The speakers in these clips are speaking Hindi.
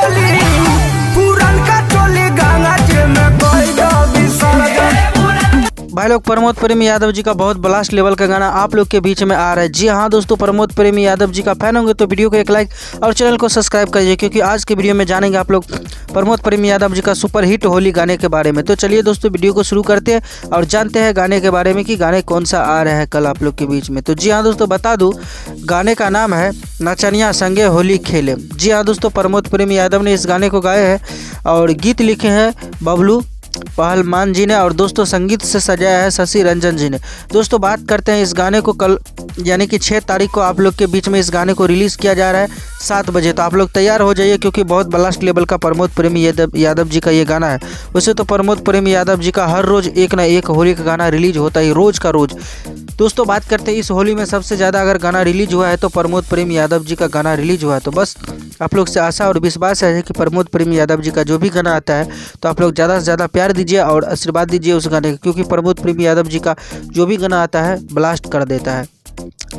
होली पूरन का टोली गंगा जी में कोई दो विसर्जन। भाई लोग, प्रमोद प्रेमी यादव जी का बहुत ब्लास्ट लेवल का गाना आप लोग के बीच में आ रहा है। जी हाँ दोस्तों, प्रमोद प्रेमी यादव जी का फैन होंगे तो वीडियो को एक लाइक और चैनल को सब्सक्राइब करिए, क्योंकि आज के वीडियो में जानेंगे आप लोग प्रमोद प्रेमी यादव जी का सुपर हिट होली गाने के बारे में। तो चलिए दोस्तों, वीडियो को शुरू करते हैं और जानते हैं गाने के बारे में कि गाने कौन सा आ रहा है कल आप लोग के बीच में। तो जी हाँ दोस्तों, बता दूँ गाने का नाम है नचनिया संगे होली खेले। जी हाँ दोस्तों, प्रमोद प्रेमी यादव ने इस गाने को गाया है और गीत लिखे हैं बबलू पहलमान जी ने और दोस्तों संगीत से सजाया है शशि रंजन जी ने। दोस्तों बात करते हैं इस गाने को कल यानी कि 6 तारीख को आप लोग के बीच में इस गाने को रिलीज़ किया जा रहा है 7 बजे। तो आप लोग तैयार हो जाइए, क्योंकि बहुत ब्लास्ट लेवल का प्रमोद प्रेमी यादव जी का ये गाना है। वैसे तो प्रमोद प्रेमी यादव जी का हर रोज़ एक ना एक होली का गाना रिलीज होता है, रोज़ का रोज़। दोस्तों बात करते हैं इस होली में सबसे ज़्यादा अगर गाना रिलीज हुआ है तो प्रमोद प्रेमी यादव जी का गाना रिलीज हुआ है। तो बस आप लोग से आशा और विश्वास है कि प्रमोद प्रेमी यादव जी का जो भी गाना आता है तो आप लोग ज़्यादा से ज़्यादा प्यार दीजिए और आशीर्वाद दीजिए उस गाने का, क्योंकि प्रमोद प्रेमी यादव जी का जो भी गाना आता है ब्लास्ट कर देता है।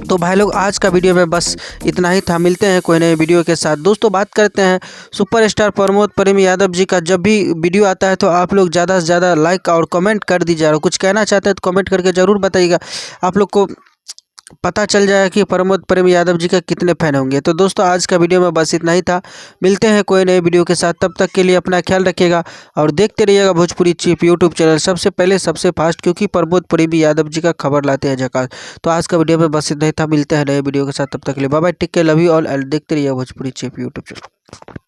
तो भाई लोग, आज का वीडियो में बस इतना ही था। मिलते हैं कोई नए वीडियो के साथ। दोस्तों बात करते हैं सुपरस्टार प्रमोद प्रेमी यादव जी का जब भी वीडियो आता है तो आप लोग ज़्यादा से ज़्यादा लाइक और कमेंट कर दीजिए, और कुछ कहना चाहते हैं तो कमेंट करके ज़रूर बताइएगा, आप लोग को पता चल जाएगा कि प्रमोद प्रेमी यादव जी का कितने फैन होंगे। तो दोस्तों आज का वीडियो में बस इतना ही था। मिलते हैं कोई नए वीडियो के साथ, तब तक के लिए अपना ख्याल रखिएगा और देखते रहिएगा भोजपुरी चिप यूट्यूब चैनल, सबसे पहले सबसे फास्ट, क्योंकि प्रमोद प्रेमी यादव जी का खबर लाते हैं झकास। तो आज का वीडियो में बस इतना ही था। मिलते हैं नए वीडियो के साथ, तब तक के लिए bye bye, take care, love you all and देखते रहिए भोजपुरी चिप यूट्यूब चैनल।